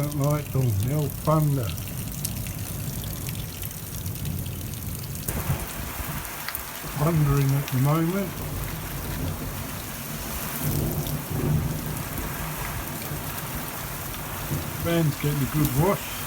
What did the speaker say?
don't like them. The old Thunder. Thundering at the moment. Van's getting a good wash.